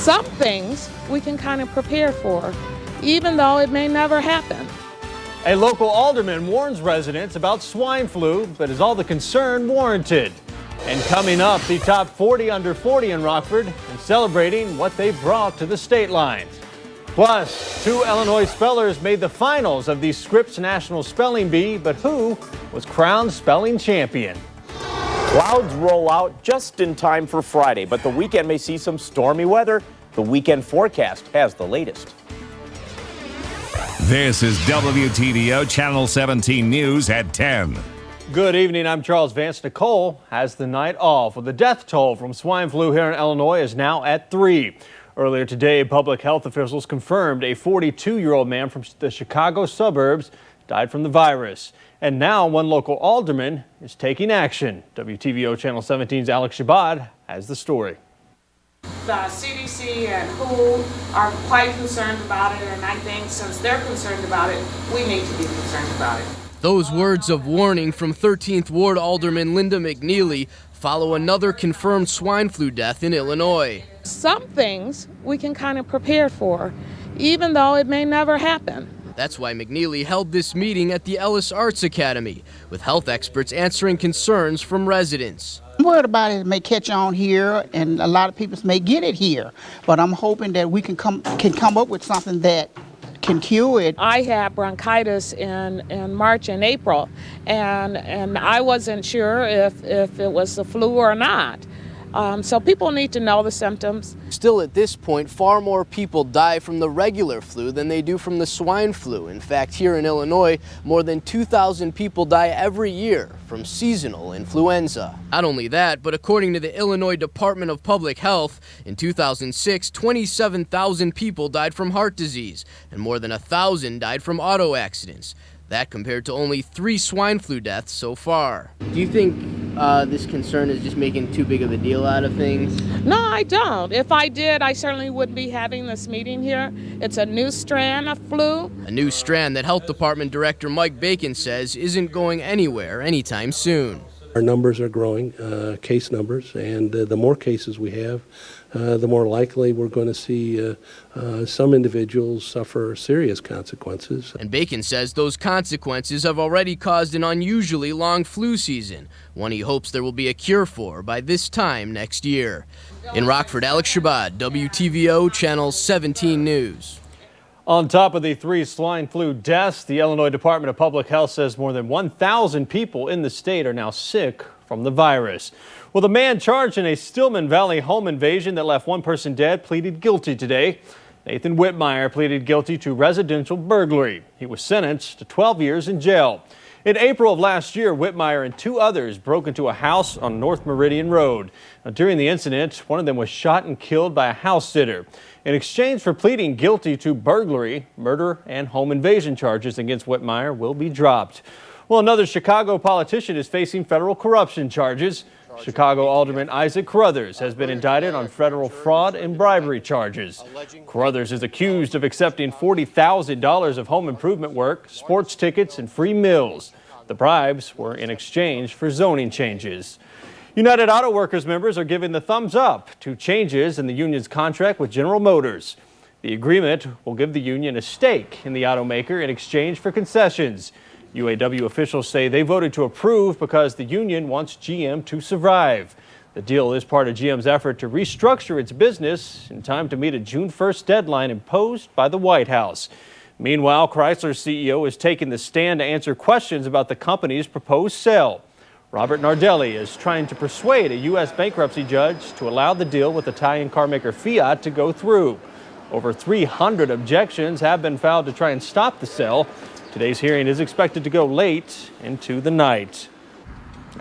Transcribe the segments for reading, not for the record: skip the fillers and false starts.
Some things we can kind of prepare for, even though it may never happen. A local alderman warns residents about swine flu, but is all the concern warranted? And coming up, the top 40 under 40 in Rockford and celebrating what they brought to the state lines. Plus, 2 Illinois spellers made the finals of the Scripps National Spelling Bee, but who was crowned spelling champion? Clouds roll out just in time for Friday, but the weekend may see some stormy weather. The weekend forecast has the latest. This is WTVO Channel 17 News at 10. Good evening, I'm Charles Vance. Nicole has the night off. Well, the death toll from swine flu here in Illinois is now at 3. Earlier today, public health officials confirmed a 42-year-old man from the Chicago suburbs died from the virus. And now one local alderman is taking action. WTVO Channel 17's Alex Shabbat has the story. The CDC and WHO are quite concerned about it, and I think since they're concerned about it, we need to be concerned about it. Those words of warning from 13th Ward Alderman Linda McNeely follow another confirmed swine flu death in Illinois. Some things we can kind of prepare for, even though it may never happen. That's why McNeely held this meeting at the Ellis Arts Academy, with health experts answering concerns from residents. I'm worried about it may catch on here, and a lot of people may get it here, but I'm hoping that we can come up with something that can cure it. I had bronchitis in March and April, and I wasn't sure if it was the flu or not. So people need to know the symptoms. Still, at this point, far more people die from the regular flu than they do from the swine flu. In fact, here in Illinois, more than 2,000 people die every year from seasonal influenza. Not only that, but according to the Illinois Department of Public Health, in 2006, 27,000 people died from heart disease, and more than 1,000 died from auto accidents. That compared to only 3 swine flu deaths so far. Do you think this concern is just making too big of a deal out of things? No, I don't. If I did, I certainly wouldn't be having this meeting here. It's a new strand of flu. A new strand that Health Department Director Mike Bacon says isn't going anywhere anytime soon. Our numbers are growing, case numbers, and the more cases we have, the more likely we're going to see some individuals suffer serious consequences. And Bacon says those consequences have already caused an unusually long flu season, one he hopes there will be a cure for by this time next year. In Rockford, Alex Shabbat, WTVO Channel 17 News. On top of the 3 swine flu deaths, the Illinois Department of Public Health says more than 1,000 people in the state are now sick from the virus. Well, the man charged in a Stillman Valley home invasion that left 1 person dead pleaded guilty today. Nathan Whitmire pleaded guilty to residential burglary. He was sentenced to 12 years in jail. In April of last year, Whitmire and 2 others broke into a house on North Meridian Road. Now, during the incident, one of them was shot and killed by a house sitter. In exchange for pleading guilty to burglary, murder, and home invasion charges against Whitmire will be dropped. Well, another Chicago politician is facing federal corruption charges. Chicago Alderman Isaac Carruthers has been indicted on federal fraud and bribery charges. Carruthers is accused of accepting $40,000 of home improvement work, sports tickets, and free meals. The bribes were in exchange for zoning changes. United Auto Workers members are giving the thumbs up to changes in the union's contract with General Motors. The agreement will give the union a stake in the automaker in exchange for concessions. UAW officials say they voted to approve because the union wants GM to survive. The deal is part of GM's effort to restructure its business in time to meet a June 1st deadline imposed by the White House. Meanwhile, Chrysler's CEO is taking the stand to answer questions about the company's proposed sale. Robert Nardelli is trying to persuade a U.S. bankruptcy judge to allow the deal with Italian carmaker Fiat to go through. Over 300 objections have been filed to try and stop the sale. Today's hearing is expected to go late into the night.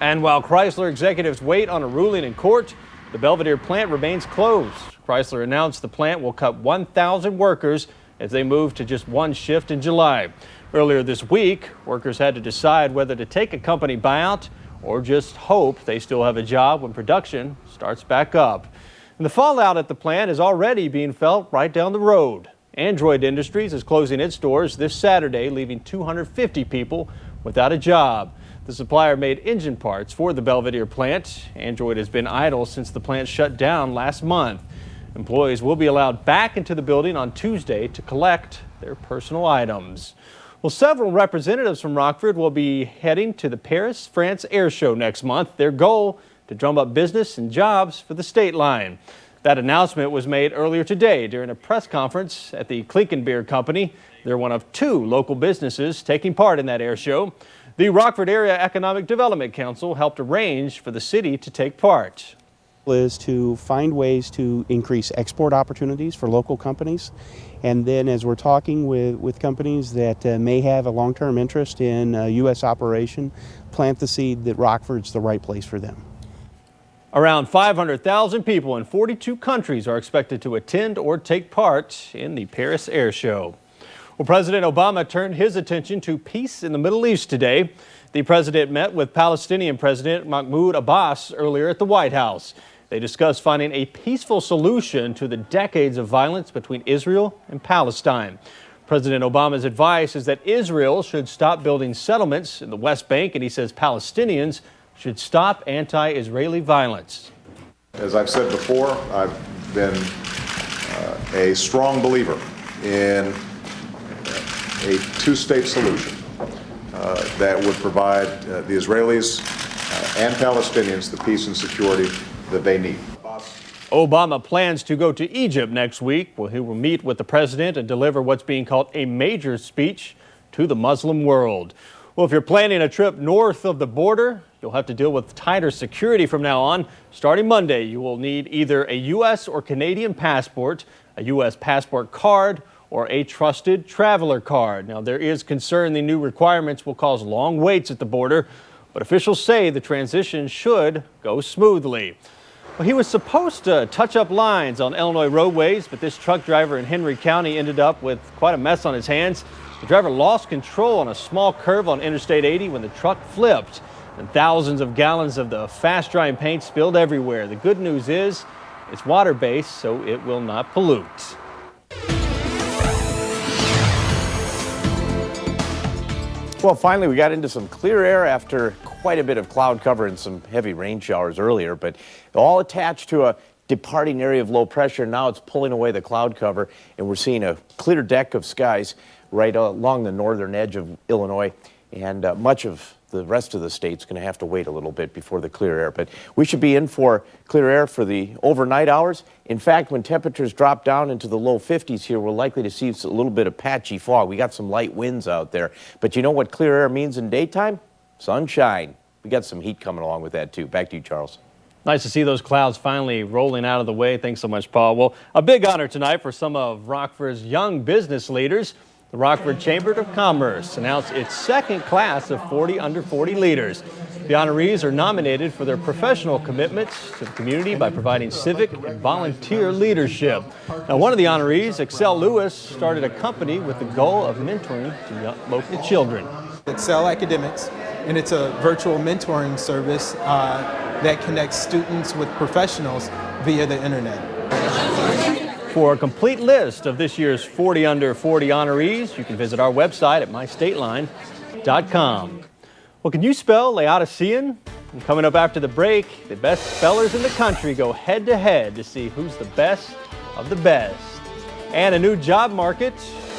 And while Chrysler executives wait on a ruling in court, the Belvedere plant remains closed. Chrysler announced the plant will cut 1,000 workers as they move to just 1 shift in July. Earlier this week, workers had to decide whether to take a company buyout or just hope they still have a job when production starts back up. And the fallout at the plant is already being felt right down the road. Android Industries is closing its doors this Saturday, leaving 250 people without a job. The supplier made engine parts for the Belvedere plant. Android has been idle since the plant shut down last month. Employees will be allowed back into the building on Tuesday to collect their personal items. Well, several representatives from Rockford will be heading to the Paris, France Air Show next month. Their goal, to drum up business and jobs for the state line. That announcement was made earlier today during a press conference at the Clinken Beer Company. They're one of 2 local businesses taking part in that air show. The Rockford Area Economic Development Council helped arrange for the city to take part. Is to find ways to increase export opportunities for local companies, and then as we're talking with companies that may have a long-term interest in a U.S. operation, plant the seed that Rockford's the right place for them. Around 500,000 people in 42 countries are expected to attend or take part in the Paris Air Show. Well, President Obama turned his attention to peace in the Middle East today. The president met with Palestinian President Mahmoud Abbas earlier at the White House. They discussed finding a peaceful solution to the decades of violence between Israel and Palestine. President Obama's advice is that Israel should stop building settlements in the West Bank, and he says Palestinians should stop anti-Israeli violence. As I've said before, I've been a strong believer in a 2-state solution that would provide the Israelis and Palestinians the peace and security that they need. Obama plans to go to Egypt next week, where he will meet with the president and deliver what's being called a major speech to the Muslim world. Well, if you're planning a trip north of the border, you'll have to deal with tighter security from now on. Starting Monday, you will need either a U.S. or Canadian passport, a U.S. passport card, or a trusted traveler card. Now, there is concern the new requirements will cause long waits at the border, but officials say the transition should go smoothly. Well, he was supposed to touch up lines on Illinois roadways, but this truck driver in Henry County ended up with quite a mess on his hands. The driver lost control on a small curve on Interstate 80 when the truck flipped, and thousands of gallons of the fast-drying paint spilled everywhere. The good news is it's water-based, so it will not pollute. Well, finally, we got into some clear air after quite a bit of cloud cover and some heavy rain showers earlier, but all attached to a departing area of low pressure. Now it's pulling away the cloud cover, and we're seeing a clear deck of skies right along the northern edge of Illinois, and much of the rest of the state's going to have to wait a little bit before the clear air. But we should be in for clear air for the overnight hours. In fact, when temperatures drop down into the low 50s here, we're likely to see a little bit of patchy fog. We got some light winds out there. But you know what clear air means in daytime? Sunshine. We got some heat coming along with that, too. Back to you, Charles. Nice to see those clouds finally rolling out of the way. Thanks so much, Paul. Well, a big honor tonight for some of Rockford's young business leaders. The Rockford Chamber of Commerce announced its second class of 40 under 40 leaders. The honorees are nominated for their professional commitments to the community by providing civic and volunteer leadership. Now, one of the honorees, Excel Lewis, started a company with the goal of mentoring to local children. Excel Academics, and it's a virtual mentoring service that connects students with professionals via the internet. For a complete list of this year's 40 under 40 honorees, you can visit our website at mystateline.com. Well, can you spell Laodicean? And coming up after the break, the best spellers in the country go head to head to see who's the best of the best. And a new job market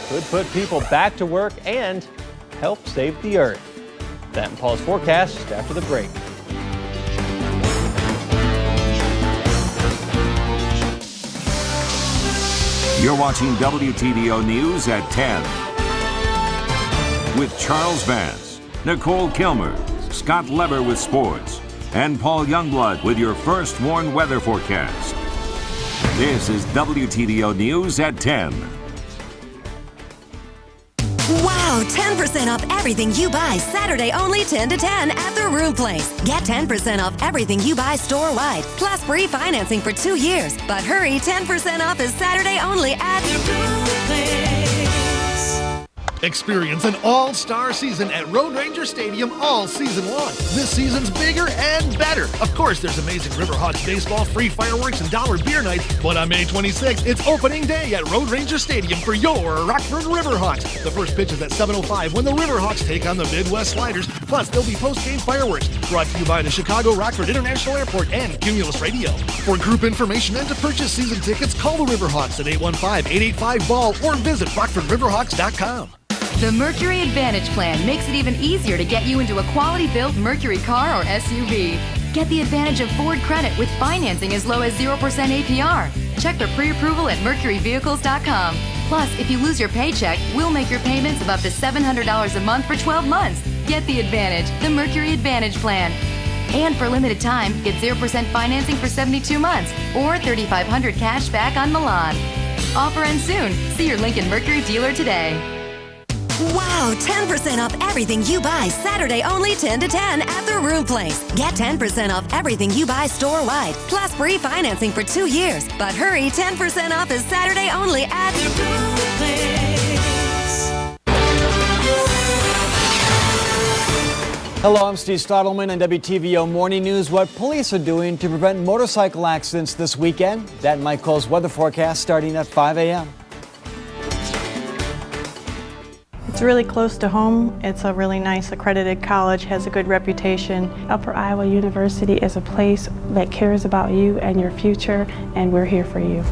could put people back to work and help save the earth. That and Paul's forecast after the break. You're watching WTVO News at 10. With Charles Vance, Nicole Kilmer, Scott Leber with sports, and Paul Youngblood with your first warned weather forecast. This is WTVO News at 10. Wow, 10% off everything you buy Saturday only 10 to 10 at the Room Place. Get 10% off everything you buy store-wide, plus free financing for 2 years. But hurry, 10% off is Saturday only at the Room Place. Experience an all-star season at Road Ranger Stadium all season long. This season's bigger and better. Of course, there's amazing Riverhawks baseball, free fireworks, and dollar beer nights. But on May 26th, it's opening day at Road Ranger Stadium for your Rockford Riverhawks. The first pitch is at 7:05 when the Riverhawks take on the Midwest Sliders. Plus, there'll be post-game fireworks brought to you by the Chicago Rockford International Airport and Cumulus Radio. For group information and to purchase season tickets, call the Riverhawks at 815-885-BALL or visit RockfordRiverhawks.com. The Mercury Advantage Plan makes it even easier to get you into a quality-built Mercury car or SUV. Get the advantage of Ford credit with financing as low as 0% APR. Check for pre-approval at mercuryvehicles.com. Plus, if you lose your paycheck, we'll make your payments of up to $700 a month for 12 months. Get the advantage, the Mercury Advantage Plan. And for limited time, get 0% financing for 72 months or $3,500 cash back on Milan. Offer ends soon. See your Lincoln Mercury dealer today. Wow, 10% off everything you buy Saturday only 10 to 10 at the Room Place. Get 10% off everything you buy store-wide, plus free financing for 2 years. But hurry, 10% off is Saturday only at the Room Place. Hello, I'm Steve Stottleman and WTVO Morning News. What police are doing to prevent motorcycle accidents this weekend. That and Mike Cole's weather forecast starting at 5 a.m. It's really close to home. It's a really nice accredited college, has a good reputation. Upper Iowa University is a place that cares about you and your future, and we're here for you.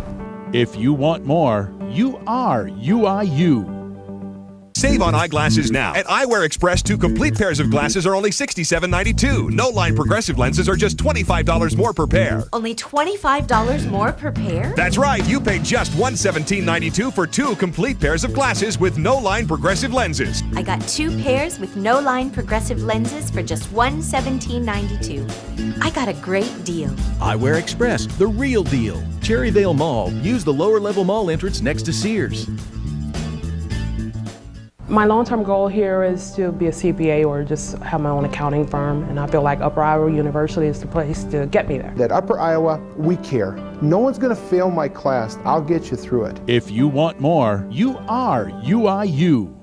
If you want more, you are UIU. Save on eyeglasses now. At Eyewear Express, 2 complete pairs of glasses are only $67.92. No-line progressive lenses are just $25 more per pair. Only $25 more per pair? That's right. You pay just $117.92 for 2 complete pairs of glasses with no-line progressive lenses. I got 2 pairs with no-line progressive lenses for just $117.92. I got a great deal. Eyewear Express, the real deal. Cherryvale Mall. Use the lower-level mall entrance next to Sears. My long-term goal here is to be a CPA or just have my own accounting firm, and I feel like Upper Iowa University is the place to get me there. At Upper Iowa, we care. No one's going to fail my class. I'll get you through it. If you want more, you are UIU.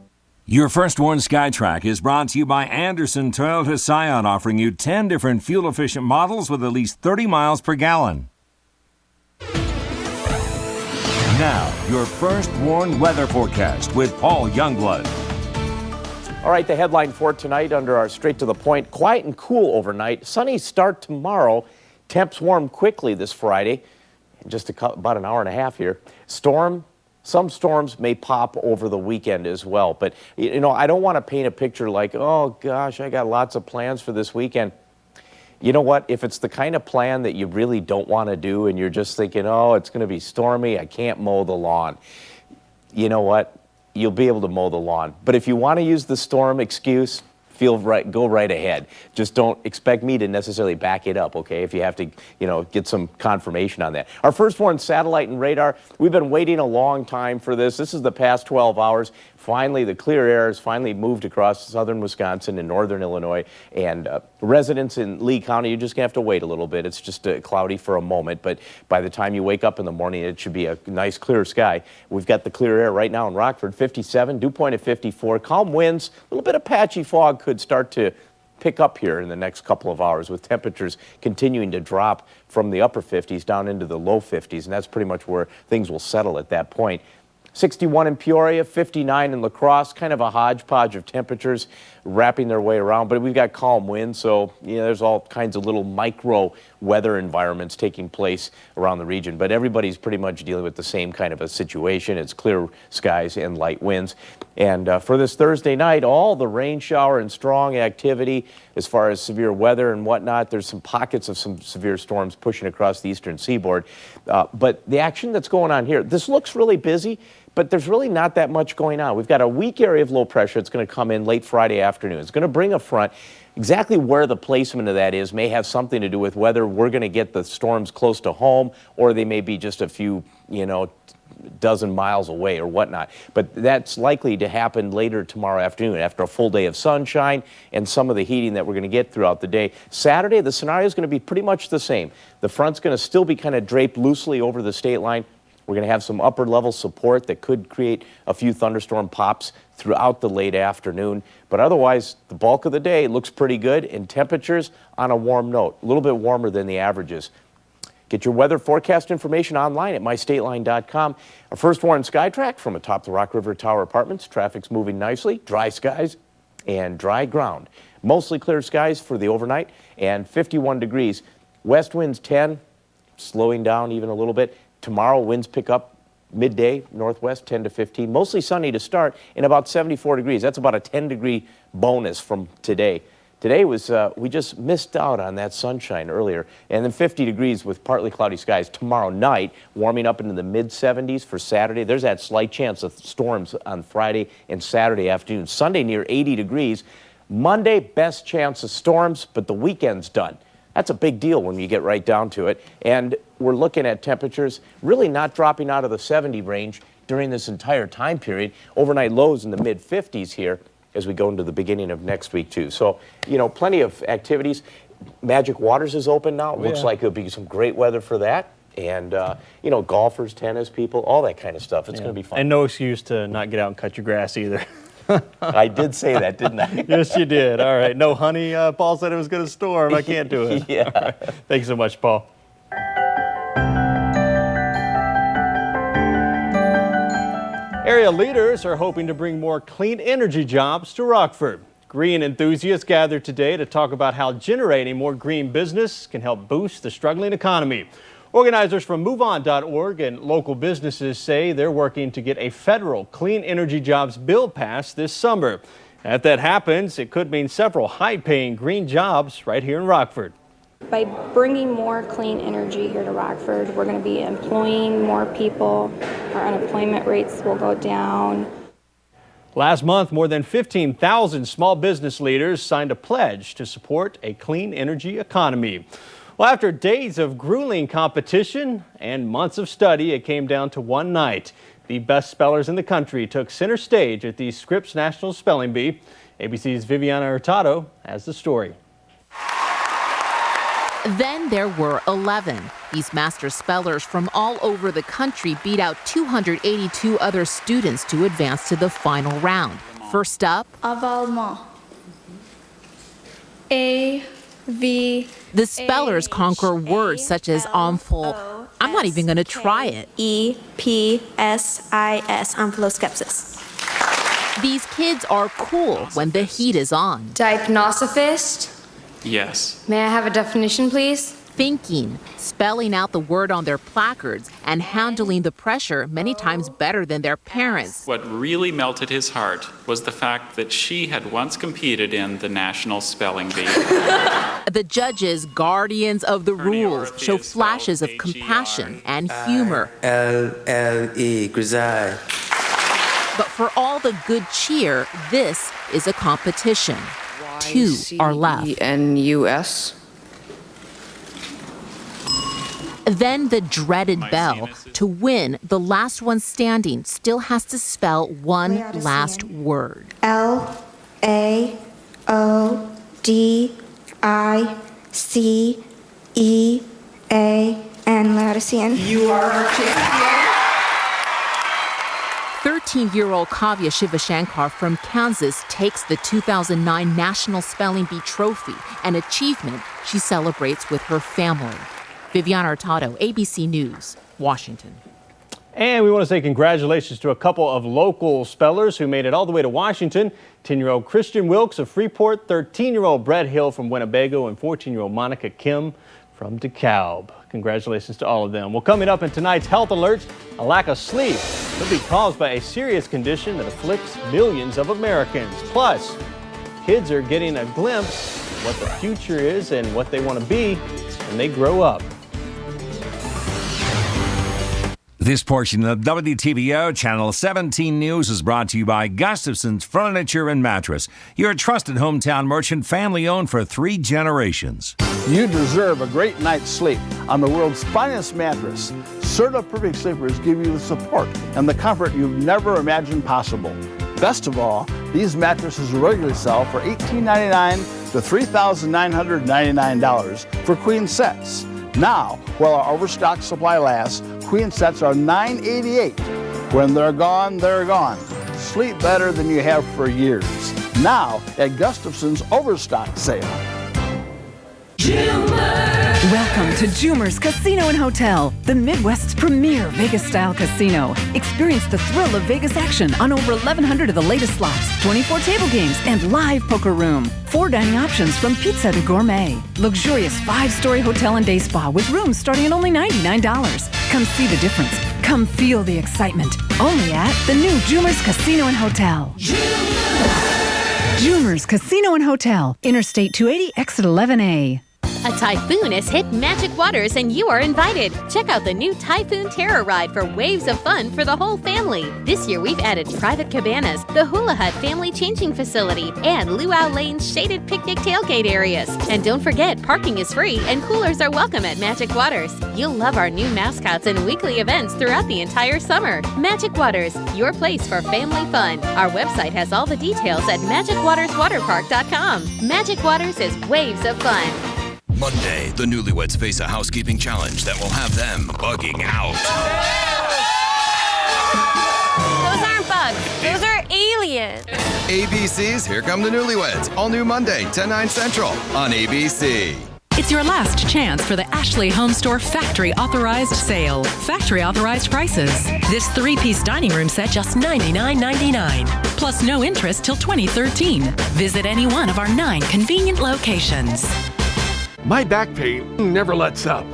Your First Warn SkyTrack is brought to you by Anderson Toyota Scion, offering you 10 different fuel-efficient models with at least 30 miles per gallon. Now, your First Warn weather forecast with Paul Youngblood. All right, the headline for tonight under our straight to the point, quiet and cool overnight. Sunny start tomorrow. Temps warm quickly this Friday. In just about an hour and a half here. Some storms may pop over the weekend as well. But, you know, I don't want to paint a picture like, oh, gosh, I got lots of plans for this weekend. You know what? If it's the kind of plan that you really don't want to do and you're just thinking, oh, it's going to be stormy, I can't mow the lawn. You know what? You'll be able to mow the lawn. But if you want to use the storm excuse, go right ahead. Just don't expect me to necessarily back it up, okay, if you have to, you know, get some confirmation on that. Our First Warn satellite and radar, we've been waiting a long time for this. This is the past 12 hours. Finally, the clear air has finally moved across southern Wisconsin and northern Illinois. And residents in Lee County, you're just going to have to wait a little bit. It's just cloudy for a moment. But by the time you wake up in the morning, it should be a nice clear sky. We've got the clear air right now in Rockford, 57, dew point at 54. Calm winds, a little bit of patchy fog could start to pick up here in the next couple of hours with temperatures continuing to drop from the upper 50s down into the low 50s. And that's pretty much where things will settle at that point. 61 in Peoria, 59 in La Crosse, kind of a hodgepodge of temperatures wrapping their way around, but we've got calm winds, so you know, there's all kinds of little micro weather environments taking place around the region, but everybody's pretty much dealing with the same kind of a situation. It's clear skies and light winds. And for this Thursday night, all the rain shower and strong activity as far as severe weather and whatnot. There's some pockets of some severe storms pushing across the eastern seaboard. But the action that's going on here, this looks really busy, but there's really not that much going on. We've got a weak area of low pressure that's going to come in late Friday afternoon. It's going to bring a front. Exactly where the placement of that is may have something to do with whether we're going to get the storms close to home or they may be just a few, you know, dozen miles away or whatnot. But that's likely to happen later tomorrow afternoon after a full day of sunshine and some of the heating that we're going to get throughout the day. Saturday, the scenario is going to be pretty much the same. The front's going to still be kind of draped loosely over the state line. We're going to have some upper level support that could create a few thunderstorm pops throughout the late afternoon. But otherwise, the bulk of the day looks pretty good, and temperatures on a warm note, a little bit warmer than the averages. Get your weather forecast information online at mystateline.com. Our first warning sky track from atop the Rock River Tower Apartments. Traffic's moving nicely, dry skies and dry ground. Mostly clear skies for the overnight and 51 degrees. West winds 10, slowing down even a little bit. Tomorrow winds pick up midday, northwest 10 to 15. Mostly sunny to start and about 74 degrees. That's about a 10-degree bonus from today. Today was, we just missed out on that sunshine earlier. And then 50 degrees with partly cloudy skies. Tomorrow night, warming up into the mid-70s for Saturday. There's that slight chance of storms on Friday and Saturday afternoon. Sunday near 80 degrees. Monday, best chance of storms, but the weekend's done. That's a big deal when you get right down to it. And we're looking at temperatures really not dropping out of the 70 range during this entire time period. Overnight lows in the mid-50s here as we go into the beginning of next week, too. So, you know, plenty of activities. Magic Waters is open now. It looks like it'll be some great weather for that. And, you know, golfers, tennis people, all that kind of stuff. It's going to be fun. And no excuse to not get out and cut your grass either. I did say that, didn't I? Yes, you did. All right. No honey. Paul said it was going to storm. I can't do it. Yeah. Right. Thank you so much, Paul. Area leaders are hoping to bring more clean energy jobs to Rockford. Green enthusiasts gathered today to talk about how generating more green business can help boost the struggling economy. Organizers from MoveOn.org and local businesses say they're working to get a federal clean energy jobs bill passed this summer. If that happens, it could mean several high-paying green jobs right here in Rockford. By bringing more clean energy here to Rockford, we're going to be employing more people. Our unemployment rates will go down. Last month, more than 15,000 small business leaders signed a pledge to support a clean energy economy. Well, after days of grueling competition and months of study, it came down to one night. The best spellers in the country took center stage at the Scripps National Spelling Bee. ABC's Viviana Hurtado has the story. Then there were 11. These master spellers from all over the country beat out 282 other students to advance to the final round. First up, Avalement. A-V. The spellers conquer words such as amphil. I'm not even going to try it. E-P-S-I-S. Amphiloskepsis. These kids are cool when the heat is on. Diagnosophist. Yes. May I have a definition, please? Thinking, spelling out the word on their placards, and handling the pressure many times better than their parents. What really melted his heart was the fact that she had once competed in the National Spelling Bee. The judges, guardians of the rules, show flashes of compassion and humor. L-L-E, Grisaille. But for all the good cheer, this is a competition. 2 are left. N-U-S. Then the dreaded bell. To win, the last one standing still has to spell one last word. L-A-O-D-I-C-E-A-N. Laodicean. You are our champion. 13-year-old Kavya Shivashankar from Kansas takes the 2009 National Spelling Bee Trophy, an achievement she celebrates with her family. Viviana Hurtado, ABC News, Washington. And we want to say congratulations to a couple of local spellers who made it all the way to Washington. 10-year-old Christian Wilkes of Freeport, 13-year-old Brett Hill from Winnebago, and 14-year-old Monica Kim from DeKalb. Congratulations to all of them. Well, coming up in tonight's Health Alert, a lack of sleep could be caused by a serious condition that afflicts millions of Americans. Plus, kids are getting a glimpse of what the future is and what they want to be when they grow up. This portion of WTVO Channel 17 News is brought to you by Gustafson's Furniture and Mattress, your trusted hometown merchant, family-owned for 3 generations. You deserve a great night's sleep on the world's finest mattress. Serta Perfect Sleepers give you the support and the comfort you've never imagined possible. Best of all, these mattresses regularly sell for $1,899 to $3,999 for queen sets. Now, while our overstock supply lasts, queen sets are $9.88. When they're gone, they're gone. Sleep better than you have for years. Now at Gustafson's Overstock Sale. Welcome to Jumer's Casino and Hotel, the Midwest's premier Vegas-style casino. Experience the thrill of Vegas action on over 1,100 of the latest slots, 24 table games, and live poker room. 4 dining options from pizza to gourmet. Luxurious 5-story hotel and day spa with rooms starting at only $99. Come see the difference. Come feel the excitement. Only at the new Jumer's Casino and Hotel. Jumer's Casino and Hotel, Interstate 280, exit 11A. A typhoon has hit Magic Waters and you are invited. Check out the new Typhoon Terror Ride for waves of fun for the whole family. This year we've added private cabanas, the Hula Hut family changing facility, and Luau Lane's shaded picnic tailgate areas. And don't forget, parking is free and coolers are welcome at Magic Waters. You'll love our new mascots and weekly events throughout the entire summer. Magic Waters, your place for family fun. Our website has all the details at magicwaterswaterpark.com. Magic Waters is waves of fun. Monday, the newlyweds face a housekeeping challenge that will have them bugging out. Those aren't bugs. Those are aliens. ABC's Here Come the Newlyweds. All new Monday, 10/9 Central on ABC. It's your last chance for the Ashley Home Store Factory Authorized Sale. Factory Authorized prices. This 3-piece dining room set just $99.99. Plus no interest till 2013. Visit any one of our 9 convenient locations. My back pain never lets up.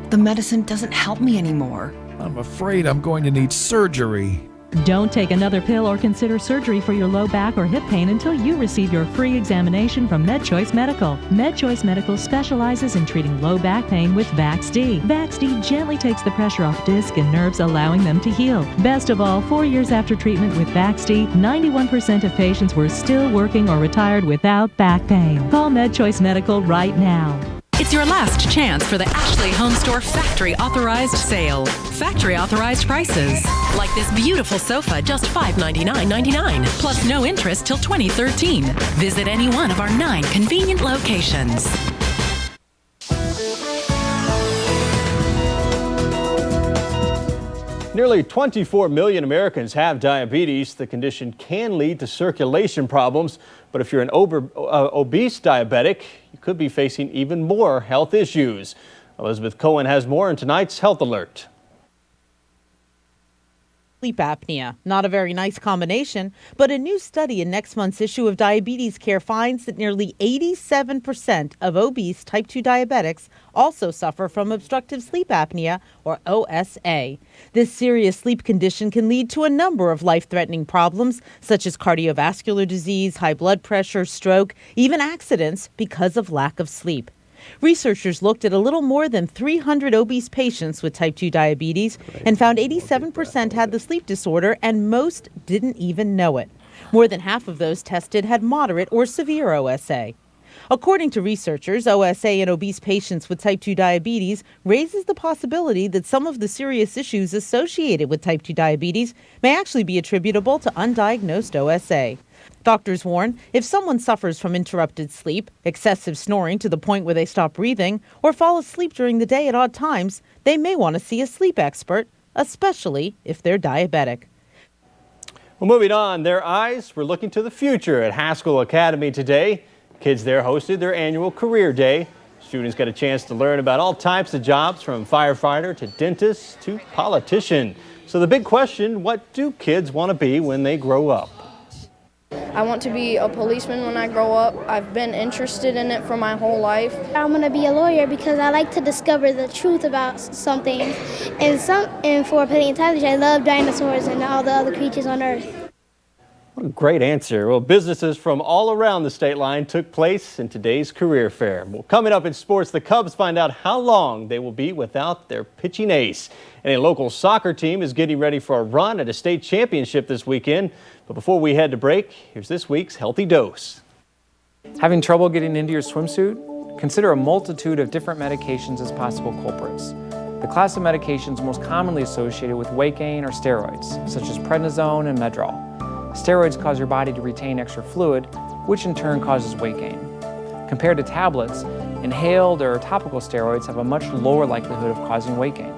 The medicine doesn't help me anymore. I'm afraid I'm going to need surgery. Don't take another pill or consider surgery for your low back or hip pain until you receive your free examination from MedChoice Medical. MedChoice Medical specializes in treating low back pain with VaxD. VaxD gently takes the pressure off disc and nerves, allowing them to heal. Best of all, 4 years after treatment with VaxD, 91% of patients were still working or retired without back pain. Call MedChoice Medical right now. It's your last chance for the Ashley Home Store Factory Authorized Sale. Factory Authorized prices. Like this beautiful sofa, just $599.99. Plus no interest till 2013. Visit any one of our 9 convenient locations. Nearly 24 million Americans have diabetes. The condition can lead to circulation problems, but if you're an obese diabetic, you could be facing even more health issues. Elizabeth Cohen has more in tonight's Health Alert. Sleep apnea. Not a very nice combination, but a new study in next month's issue of Diabetes Care finds that nearly 87% of obese type 2 diabetics also suffer from obstructive sleep apnea, or OSA. This serious sleep condition can lead to a number of life-threatening problems, such as cardiovascular disease, high blood pressure, stroke, even accidents because of lack of sleep. Researchers looked at a little more than 300 obese patients with type 2 diabetes and found 87% had the sleep disorder and most didn't even know it. More than half of those tested had moderate or severe OSA. According to researchers, OSA in obese patients with type 2 diabetes raises the possibility that some of the serious issues associated with type 2 diabetes may actually be attributable to undiagnosed OSA. Doctors warn if someone suffers from interrupted sleep, excessive snoring to the point where they stop breathing, or fall asleep during the day at odd times, they may want to see a sleep expert, especially if they're diabetic. Well, moving on, their eyes were looking to the future at Haskell Academy today. Kids there hosted their annual career day. Students got a chance to learn about all types of jobs, from firefighter to dentist to politician. So the big question, what do kids want to be when they grow up? I want to be a policeman when I grow up. I've been interested in it for my whole life. I'm going to be a lawyer because I like to discover the truth about something. And for paleontology, I love dinosaurs and all the other creatures on Earth. What a great answer. Well, businesses from all around the state line took place in today's career fair. Well, coming up in sports, the Cubs find out how long they will be without their pitching ace. And a local soccer team is getting ready for a run at a state championship this weekend. But before we head to break, here's this week's Healthy Dose. Having trouble getting into your swimsuit? Consider a multitude of different medications as possible culprits. The class of medications most commonly associated with weight gain are steroids, such as prednisone and Medrol. Steroids cause your body to retain extra fluid, which in turn causes weight gain. Compared to tablets, inhaled or topical steroids have a much lower likelihood of causing weight gain.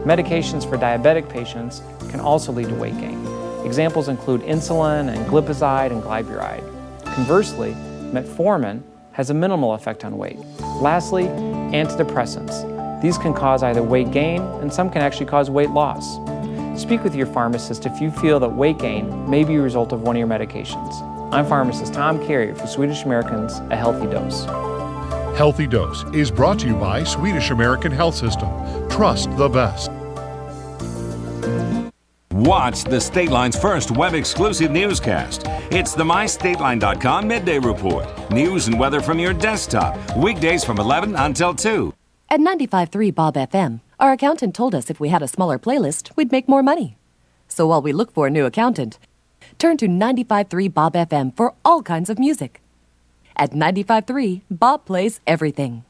Medications for diabetic patients can also lead to weight gain. Examples include insulin and glipizide and glyburide. Conversely, metformin has a minimal effect on weight. Lastly, antidepressants. These can cause either weight gain and some can actually cause weight loss. Speak with your pharmacist if you feel that weight gain may be a result of one of your medications. I'm pharmacist Tom Carrier for Swedish American's A Healthy Dose. Healthy Dose is brought to you by Swedish American Health System. Trust the best. Watch the State Line's first web-exclusive newscast. It's the MyStateline.com Midday Report. News and weather from your desktop. Weekdays from 11 until 2. At 95.3 Bob FM, our accountant told us if we had a smaller playlist, we'd make more money. So while we look for a new accountant, turn to 95.3 Bob FM for all kinds of music. At 95.3, Bob plays everything.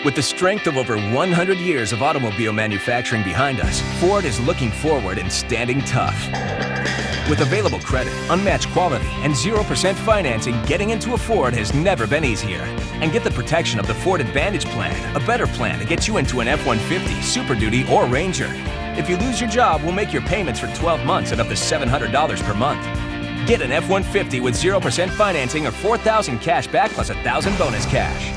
With the strength of over 100 years of automobile manufacturing behind us, Ford is looking forward and standing tough. With available credit, unmatched quality, and 0% financing, getting into a Ford has never been easier. And get the protection of the Ford Advantage Plan, a better plan to get you into an F-150, Super Duty, or Ranger. If you lose your job, we'll make your payments for 12 months at up to $700 per month. Get an F-150 with 0% financing or $4,000 cash back plus $1,000 bonus cash.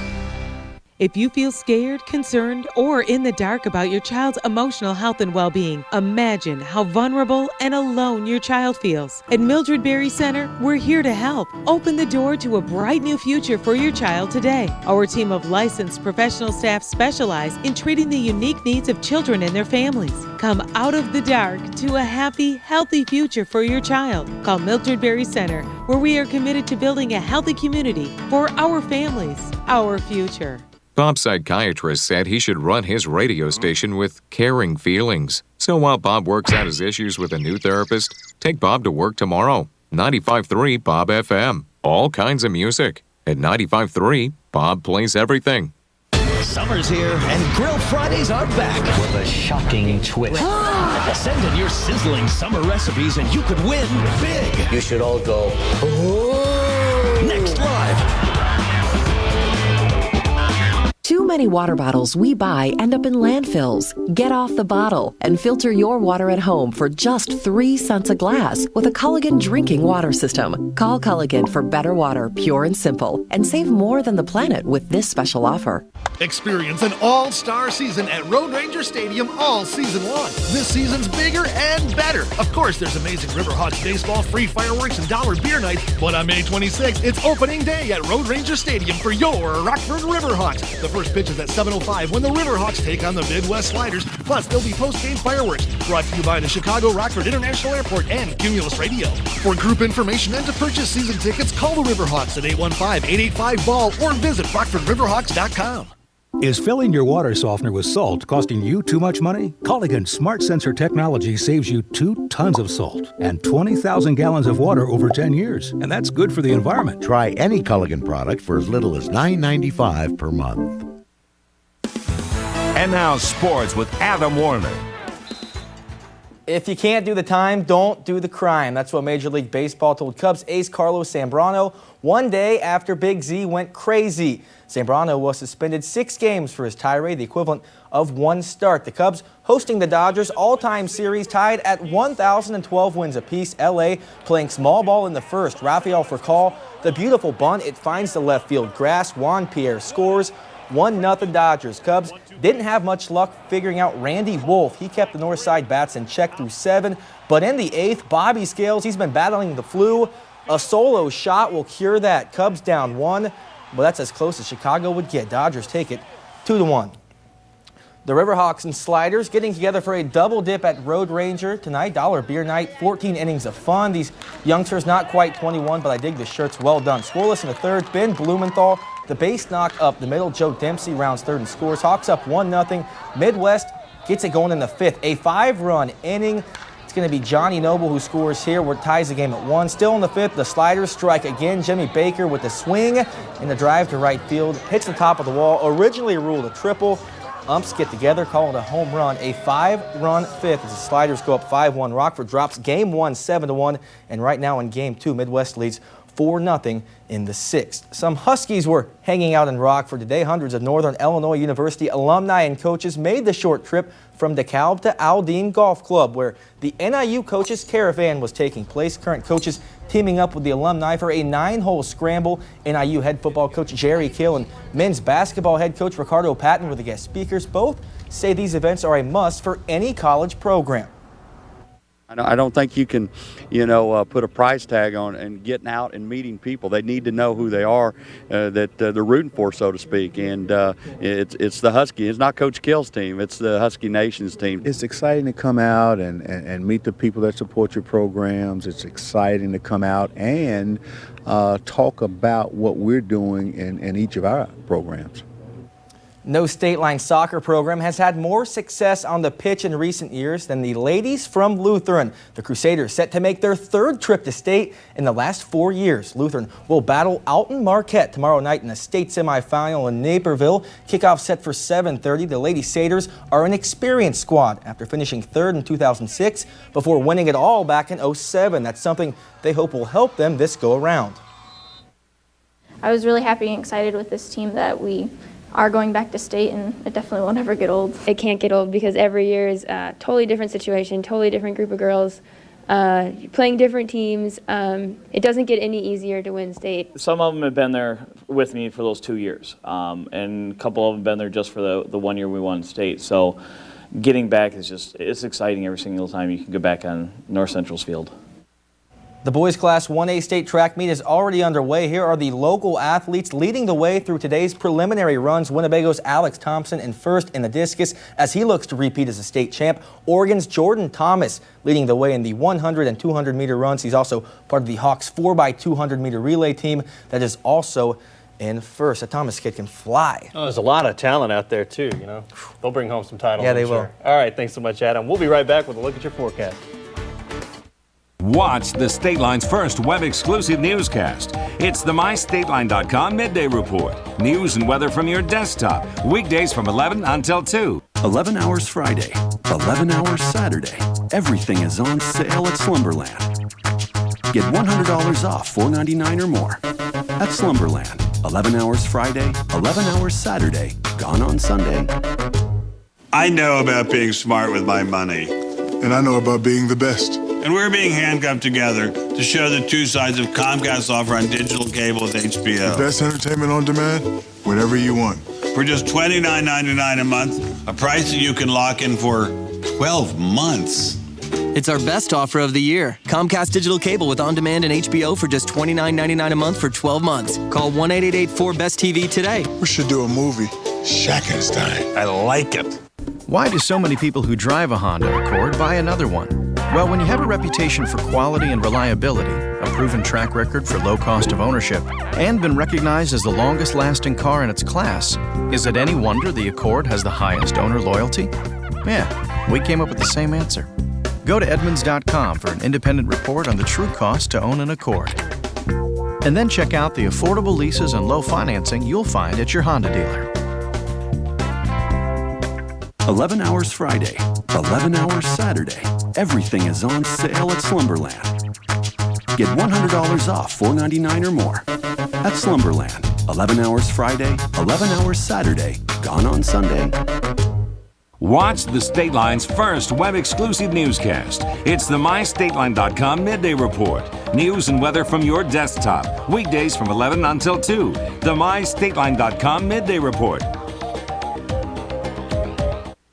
If you feel scared, concerned, or in the dark about your child's emotional health and well-being, imagine how vulnerable and alone your child feels. At Mildred Berry Center, we're here to help. Open the door to a bright new future for your child today. Our team of licensed professional staff specialize in treating the unique needs of children and their families. Come out of the dark to a happy, healthy future for your child. Call Mildred Berry Center, where we are committed to building a healthy community for our families, our future. Bob's psychiatrist said he should run his radio station with caring feelings. So while Bob works out his issues with a new therapist, take Bob to work tomorrow. 95.3 Bob FM. All kinds of music. At 95.3, Bob plays everything. Summer's here and Grill Fridays are back with a shocking twist. Send in your sizzling summer recipes and you could win big. You should all go, oh. Next live. Too many water bottles we buy end up in landfills. Get off the bottle and filter your water at home for just 3 cents a glass with a Culligan drinking water system. Call Culligan for better water, pure and simple, and save more than the planet with this special offer. Experience an all-star season at Road Ranger Stadium all season long. This season's bigger and better. Of course, there's amazing Riverhawks baseball, free fireworks, and dollar beer nights. But on May 26th, it's opening day at Road Ranger Stadium for your Rockford Riverhawks. The first pitch is at 7:05 when the Riverhawks take on the Midwest Sliders. Plus, there'll be post-game fireworks brought to you by the Chicago Rockford International Airport and Cumulus Radio. For group information and to purchase season tickets, call the Riverhawks at 815-885-BALL or visit RockfordRiverhawks.com. Is filling your water softener with salt costing you too much money? Culligan Smart Sensor technology saves you 2 tons of salt and 20,000 gallons of water over 10 years. And that's good for the environment. Try any Culligan product for as little as $9.95 per month. And now sports with Adam Warner. If you can't do the time, don't do the crime. That's what Major League Baseball told Cubs ace Carlos Zambrano one day after Big Z went crazy. Zambrano was suspended 6 games for his tirade, the equivalent of 1 start. The Cubs hosting the Dodgers all-time series tied at 1,012 wins apiece. LA playing small ball in the first. Rafael Furcal, the beautiful bunt. It finds the left field grass. Juan Pierre scores. 1-0 Dodgers. Cubs didn't have much luck figuring out Randy Wolf. He kept the north side bats in check through 7. But in the 8th, Bobby Scales, he's been battling the flu. A solo shot will cure that. Cubs down 1. But that's as close as Chicago would get. Dodgers take it 2-1. The Riverhawks and Sliders getting together for a double dip at Road Ranger tonight. Dollar beer night, 14 innings of fun. These youngsters not quite 21, but I dig the shirts. Well done. Scoreless in the 3rd. Ben Blumenthal, the base knock up the middle. Joe Dempsey rounds 3rd and scores. Hawks up 1-0. Midwest gets it going in the 5th. A 5-run inning. It's going to be Johnny Noble who scores here, where it ties the game at 1. Still in the 5th, the Sliders strike again. Jimmy Baker with the swing and the drive to right field. Hits the top of the wall. Originally ruled a triple. Umps get together, call it a home run. A 5-run 5th as the Sliders go up 5-1. Rockford drops game 1 7-1. And right now in game 2, Midwest leads 4-0 in the 6th. Some Huskies were hanging out in Rockford today. Hundreds of Northern Illinois University alumni and coaches made the short trip from DeKalb to Aldine Golf Club, where the NIU Coaches Caravan was taking place. Current coaches teaming up with the alumni for a 9-hole scramble. NIU head football coach Jerry Kill and men's basketball head coach Ricardo Patton were the guest speakers. Both say these events are a must for any college program. I don't think you can, put a price tag on and getting out and meeting people. They need to know who they are, that they're rooting for, so to speak. And it's the Husky. It's not Coach Kill's team. It's the Husky Nation's team. It's exciting to come out and meet the people that support your programs. It's exciting to come out and talk about what we're doing in each of our programs. No state line soccer program has had more success on the pitch in recent years than the ladies from Lutheran. The Crusaders set to make their 3rd trip to state in the last 4 years. Lutheran will battle Alton Marquette tomorrow night in the state semifinal in Naperville. Kickoff set for 7:30. The Lady Satyrs are an experienced squad after finishing 3rd in 2006 before winning it all back in 2007. That's something they hope will help them this go around. I was really happy and excited with this team that we are going back to state, and it definitely won't ever get old. It can't get old because every year is a totally different situation, totally different group of girls, playing different teams. It doesn't get any easier to win state. Some of them have been there with me for those 2 years, and a couple of them have been there just for the 1 year we won state. So getting back is it's exciting every single time you can go back on North Central's field. The boys class 1A state track meet is already underway. Here are the local athletes leading the way through today's preliminary runs. Winnebago's Alex Thompson in first in the discus as he looks to repeat as a state champ. Oregon's Jordan Thomas leading the way in the 100 and 200 meter runs. He's also part of the Hawks 4x200 meter relay team that is also in first. That Thomas kid can fly. Oh, there's a lot of talent out there too, They'll bring home some titles. Yeah, they will. All right, thanks so much, Adam. We'll be right back with a look at your forecast. Watch the State Line's first web-exclusive newscast. It's the MyStateline.com Midday Report. News and weather from your desktop. Weekdays from 11 until 2. 11 hours Friday, 11 hours Saturday. Everything is on sale at Slumberland. Get $100 off $4.99 or more. At Slumberland. 11 hours Friday, 11 hours Saturday. Gone on Sunday. I know about being smart with my money. And I know about being the best. And we're being handcuffed together to show the two sides of Comcast's offer on digital cable with HBO. The best entertainment on demand, whatever you want. For just $29.99 a month, a price that you can lock in for 12 months. It's our best offer of the year. Comcast digital cable with on-demand and HBO for just $29.99 a month for 12 months. Call 1-888-4-BEST-TV today. We should do a movie, Shackenstein. I like it. Why do so many people who drive a Honda Accord buy another one? Well, when you have a reputation for quality and reliability, a proven track record for low cost of ownership, and been recognized as the longest-lasting car in its class, is it any wonder the Accord has the highest owner loyalty? Yeah, we came up with the same answer. Go to Edmunds.com for an independent report on the true cost to own an Accord. And then check out the affordable leases and low financing you'll find at your Honda dealer. 11 hours Friday, 11 hours Saturday. Everything is on sale at Slumberland. Get $100 off $4.99 or more. At Slumberland. 11 hours Friday, 11 hours Saturday. Gone on Sunday. Watch the State Line's first web-exclusive newscast. It's the MyStateline.com Midday Report. News and weather from your desktop. Weekdays from 11 until 2. The MyStateline.com Midday Report.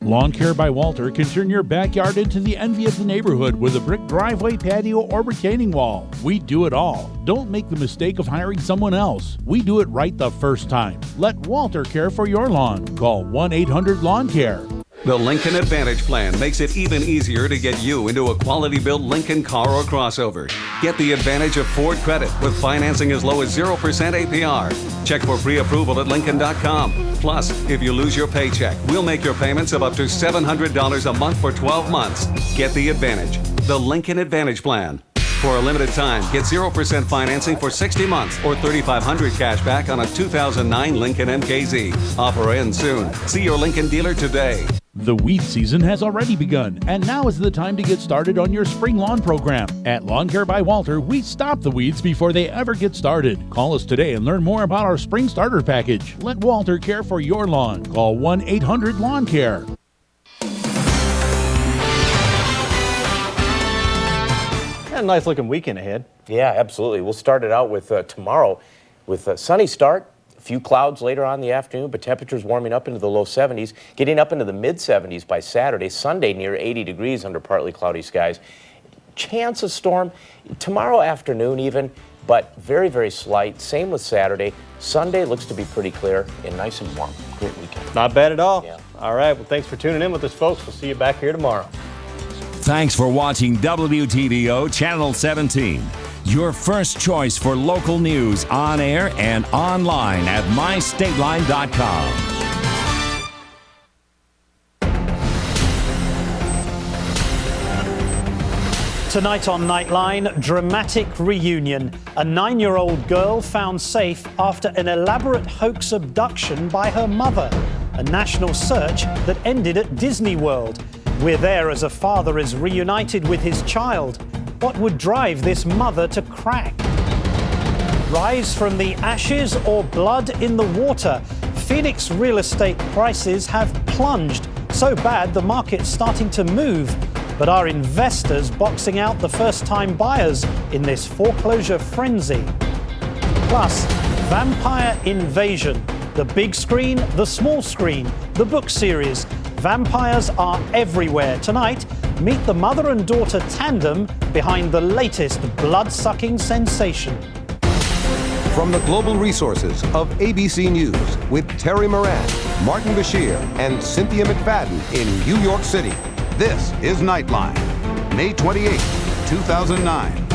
Lawn Care by Walter can turn your backyard into the envy of the neighborhood with a brick driveway, patio, or retaining wall. We do it all. Don't make the mistake of hiring someone else. We do it right the first time. Let Walter care for your lawn. Call 1-800-LAWN-CARE. The Lincoln Advantage Plan makes it even easier to get you into a quality-built Lincoln car or crossover. Get the advantage of Ford credit with financing as low as 0% APR. Check for pre-approval at Lincoln.com. Plus, if you lose your paycheck, we'll make your payments of up to $700 a month for 12 months. Get the advantage. The Lincoln Advantage Plan. For a limited time, get 0% financing for 60 months or $3,500 cash back on a 2009 Lincoln MKZ. Offer ends soon. See your Lincoln dealer today. The weed season has already begun, and now is the time to get started on your spring lawn program. At Lawn Care by Walter, we stop the weeds before they ever get started. Call us today and learn more about our spring starter package. Let Walter care for your lawn. Call 1-800-LAWN-CARE. A nice looking weekend ahead. Yeah, absolutely. We'll start it out with tomorrow with a sunny start. A few clouds later on in the afternoon, but temperatures warming up into the low 70s, getting up into the mid 70s by Saturday. Sunday near 80 degrees under partly cloudy skies. Chance of storm tomorrow afternoon even, but very, very slight. Same with Saturday. Sunday looks to be pretty clear and nice and warm. Great weekend. Not bad at all. Yeah. All right. Well, thanks for tuning in with us, folks. We'll see you back here tomorrow. Thanks for watching WTVO Channel 17. Your first choice for local news on air and online at mystateline.com. Tonight on Nightline, dramatic reunion. A 9-year-old girl found safe after an elaborate hoax abduction by her mother. A national search that ended at Disney World. We're there as a father is reunited with his child. What would drive this mother to crack? Rise from the ashes or blood in the water? Phoenix real estate prices have plunged. So bad the market's starting to move. But are investors boxing out the first-time buyers in this foreclosure frenzy? Plus, Vampire Invasion. The big screen, the small screen, the book series. Vampires are everywhere. Tonight, meet the mother and daughter tandem behind the latest blood-sucking sensation. From the global resources of ABC News with Terry Moran, Martin Bashir, and Cynthia McFadden in New York City, this is Nightline, May 28, 2009.